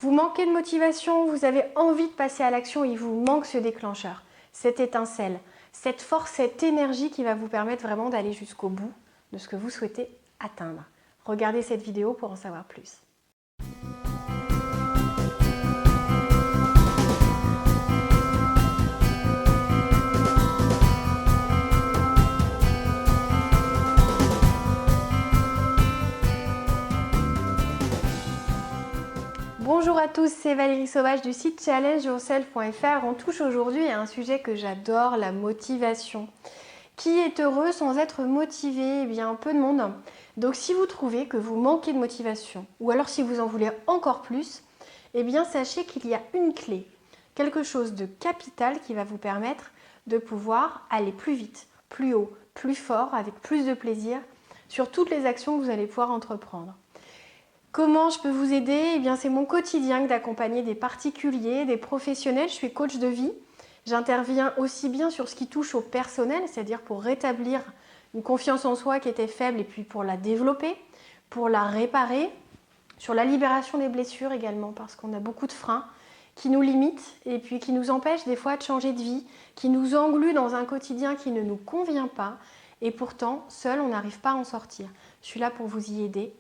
Vous manquez de motivation, vous avez envie de passer à l'action, il vous manque ce déclencheur, cette étincelle, cette force, cette énergie qui va vous permettre vraiment d'aller jusqu'au bout de ce que vous souhaitez atteindre. Regardez cette vidéo pour en savoir plus. Bonjour à tous, c'est Valérie Sauvage du site challengeyourself.fr. On touche aujourd'hui à un sujet que j'adore, la motivation. Qui est heureux sans être motivé? Eh bien, peu de monde. Donc si vous trouvez que vous manquez de motivation, ou alors si vous en voulez encore plus, eh bien sachez qu'il y a une clé, quelque chose de capital qui va vous permettre de pouvoir aller plus vite, plus haut, plus fort, avec plus de plaisir sur toutes les actions que vous allez pouvoir entreprendre. Comment je peux vous aider? Eh bien, c'est mon quotidien d'accompagner des particuliers, des professionnels. Je suis coach de vie. J'interviens aussi bien sur ce qui touche au personnel, c'est-à-dire pour rétablir une confiance en soi qui était faible et puis pour la développer, pour la réparer, sur la libération des blessures également, parce qu'on a beaucoup de freins qui nous limitent et puis qui nous empêchent des fois de changer de vie, qui nous engluent dans un quotidien qui ne nous convient pas et pourtant, seul, on n'arrive pas à en sortir. Je suis là pour vous y aider,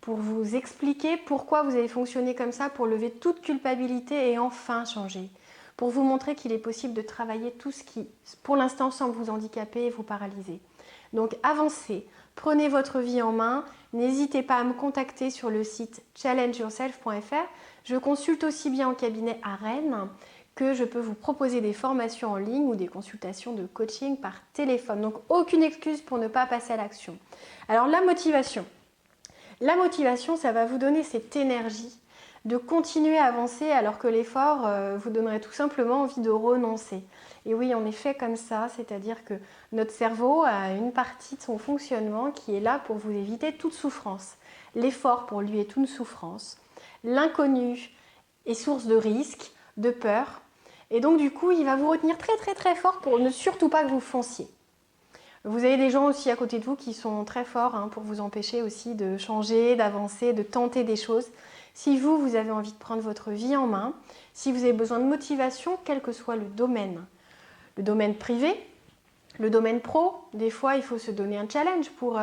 pour vous expliquer pourquoi vous avez fonctionné comme ça, pour lever toute culpabilité et enfin changer. Pour vous montrer qu'il est possible de travailler tout ce qui, pour l'instant, semble vous handicaper et vous paralyser. Donc avancez, prenez votre vie en main, n'hésitez pas à me contacter sur le site challengeyourself.fr. Je consulte aussi bien en cabinet à Rennes que je peux vous proposer des formations en ligne ou des consultations de coaching par téléphone. Donc aucune excuse pour ne pas passer à l'action. Alors la motivation. La motivation, ça va vous donner cette énergie de continuer à avancer alors que l'effort vous donnerait tout simplement envie de renoncer. Et oui, on est fait comme ça, c'est-à-dire que notre cerveau a une partie de son fonctionnement qui est là pour vous éviter toute souffrance. L'effort pour lui est une souffrance. L'inconnu est source de risque, de peur. Et donc du coup, il va vous retenir très fort pour ne surtout pas que vous fonciez. Vous avez des gens aussi à côté de vous qui sont très forts pour vous empêcher aussi de changer, d'avancer, de tenter des choses. Si vous avez envie de prendre votre vie en main, si vous avez besoin de motivation, quel que soit le domaine privé, le domaine pro, des fois il faut se donner un challenge pour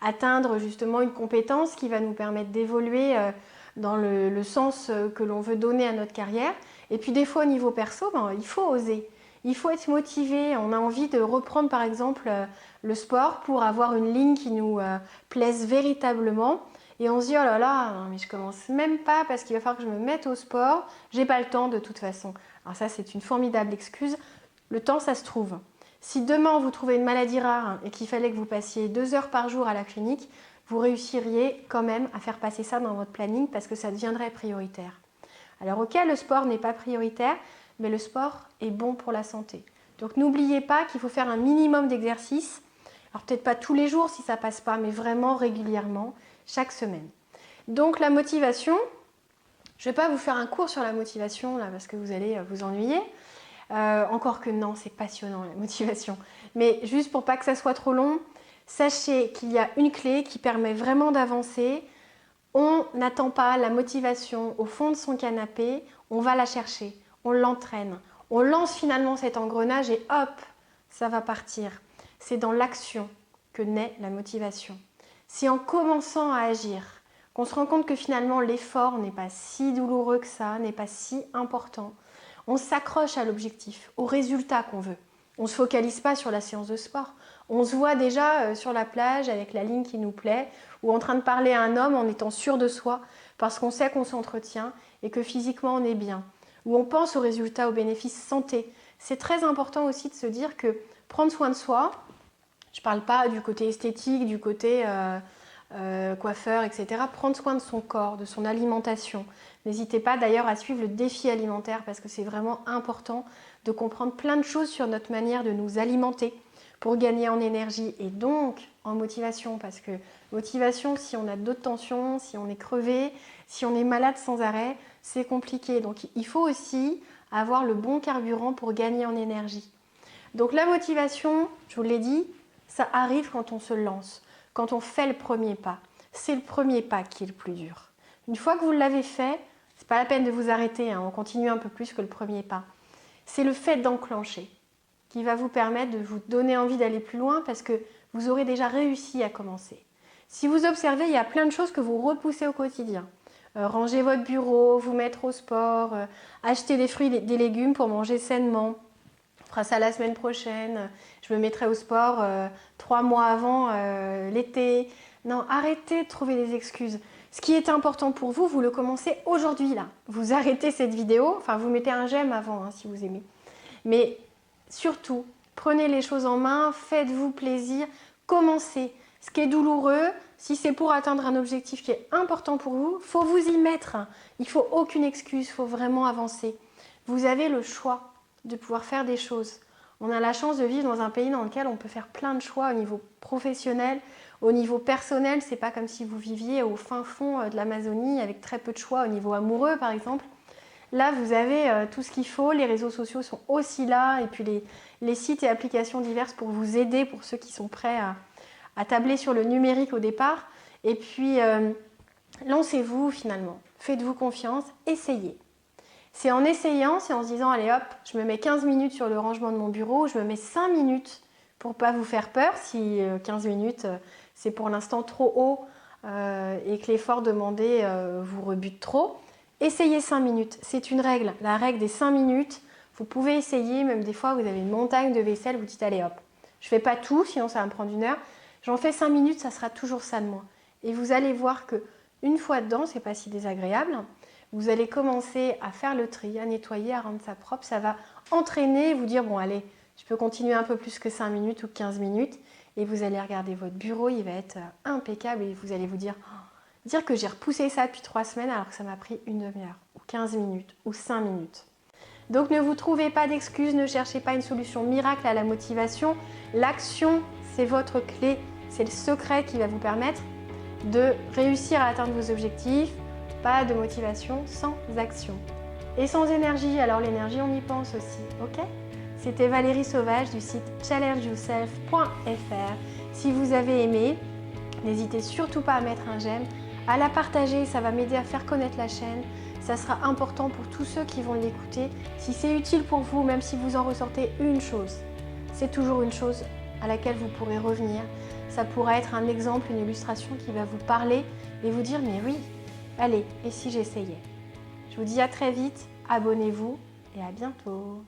atteindre justement une compétence qui va nous permettre d'évoluer dans le sens que l'on veut donner à notre carrière. Et puis des fois au niveau perso, il faut oser. Il faut être motivé, on a envie de reprendre par exemple le sport pour avoir une ligne qui nous plaise véritablement et on se dit oh là là, non, mais je commence même pas parce qu'il va falloir que je me mette au sport, j'ai pas le temps de toute façon. Alors ça c'est une formidable excuse, le temps ça se trouve. Si demain vous trouvez une maladie rare et qu'il fallait que vous passiez 2 heures par jour à la clinique, vous réussiriez quand même à faire passer ça dans votre planning parce que ça deviendrait prioritaire. Alors ok, le sport n'est pas prioritaire, mais le sport est bon pour la santé. Donc n'oubliez pas qu'il faut faire un minimum d'exercice. Alors peut-être pas tous les jours si ça passe pas, mais vraiment régulièrement, chaque semaine. Donc la motivation, je ne vais pas vous faire un cours sur la motivation là parce que vous allez vous ennuyer. Encore que non, c'est passionnant la motivation. Mais juste pour pas que ça soit trop long, sachez qu'il y a une clé qui permet vraiment d'avancer. On n'attend pas la motivation au fond de son canapé, on va la chercher, on l'entraîne, on lance finalement cet engrenage et hop, ça va partir. C'est dans l'action que naît la motivation. C'est en commençant à agir qu'on se rend compte que finalement l'effort n'est pas si douloureux que ça, n'est pas si important. On s'accroche à l'objectif, au résultat qu'on veut. On ne se focalise pas sur la séance de sport. On se voit déjà sur la plage avec la ligne qui nous plaît ou en train de parler à un homme en étant sûr de soi parce qu'on sait qu'on s'entretient et que physiquement on est bien. Ou on pense aux résultats, aux bénéfices santé. C'est très important aussi de se dire que prendre soin de soi, je ne parle pas du côté esthétique, du côté coiffeur, etc. Prendre soin de son corps, de son alimentation. N'hésitez pas d'ailleurs à suivre le défi alimentaire parce que c'est vraiment important de comprendre plein de choses sur notre manière de nous alimenter pour gagner en énergie et donc en motivation. Parce que motivation, si on a d'autres tensions, si on est crevé, si on est malade sans arrêt, c'est compliqué. Donc il faut aussi avoir le bon carburant pour gagner en énergie. Donc la motivation, je vous l'ai dit, ça arrive quand on se lance, quand on fait le premier pas. C'est le premier pas qui est le plus dur. Une fois que vous l'avez fait, C'est pas la peine de vous arrêter, hein, on continue un peu plus que le premier pas. C'est le fait d'enclencher qui va vous permettre de vous donner envie d'aller plus loin parce que vous aurez déjà réussi à commencer. Si vous observez, il y a plein de choses que vous repoussez au quotidien. Ranger votre bureau, vous mettre au sport, acheter des fruits et des légumes pour manger sainement. On fera ça la semaine prochaine. Je me mettrai au sport 3 mois avant l'été. Non, arrêtez de trouver des excuses. Ce qui est important pour vous, vous le commencez aujourd'hui là. Vous arrêtez cette vidéo, enfin vous mettez un j'aime avant hein, si vous aimez. Mais surtout, prenez les choses en main, faites-vous plaisir, commencez. Ce qui est douloureux, si c'est pour atteindre un objectif qui est important pour vous, il faut vous y mettre. Il ne faut aucune excuse, il faut vraiment avancer. Vous avez le choix de pouvoir faire des choses. On a la chance de vivre dans un pays dans lequel on peut faire plein de choix au niveau professionnel, au niveau personnel. C'est pas comme si vous viviez au fin fond de l'Amazonie avec très peu de choix au niveau amoureux par exemple. Là, vous avez tout ce qu'il faut, les réseaux sociaux sont aussi là, et puis les sites et applications diverses pour vous aider, pour ceux qui sont prêts à tabler sur le numérique au départ. Et puis, lancez-vous finalement, faites-vous confiance, essayez. C'est en essayant, c'est en se disant, allez hop, je me mets 15 minutes sur le rangement de mon bureau, je me mets 5 minutes pour ne pas vous faire peur, si 15 minutes c'est pour l'instant trop haut et que l'effort demandé vous rebute trop. Essayez 5 minutes, c'est une règle, la règle des 5 minutes, vous pouvez essayer, même des fois vous avez une montagne de vaisselle, vous dites allez hop, je ne fais pas tout, sinon ça va me prendre 1 heure, j'en fais 5 minutes, ça sera toujours ça de moins. Et vous allez voir que une fois dedans, c'est pas si désagréable, vous allez commencer à faire le tri, à nettoyer, à rendre ça propre, ça va entraîner, vous dire bon allez, je peux continuer un peu plus que 5 minutes ou 15 minutes, et vous allez regarder votre bureau, il va être impeccable, et vous allez vous dire... Dire que j'ai repoussé ça depuis 3 semaines alors que ça m'a pris 1 demi-heure, ou 15 minutes, ou 5 minutes. Donc ne vous trouvez pas d'excuses, ne cherchez pas une solution miracle à la motivation. L'action, c'est votre clé, c'est le secret qui va vous permettre de réussir à atteindre vos objectifs. Pas de motivation sans action. Et sans énergie, alors l'énergie on y pense aussi, ok? C'était Valérie Sauvage du site challengeyourself.fr. Si vous avez aimé, n'hésitez surtout pas à mettre un j'aime, à la partager, ça va m'aider à faire connaître la chaîne. Ça sera important pour tous ceux qui vont l'écouter. Si c'est utile pour vous, même si vous en ressortez une chose, c'est toujours une chose à laquelle vous pourrez revenir. Ça pourrait être un exemple, une illustration qui va vous parler et vous dire mais oui, allez, et si j'essayais? Je vous dis à très vite, abonnez-vous et à bientôt.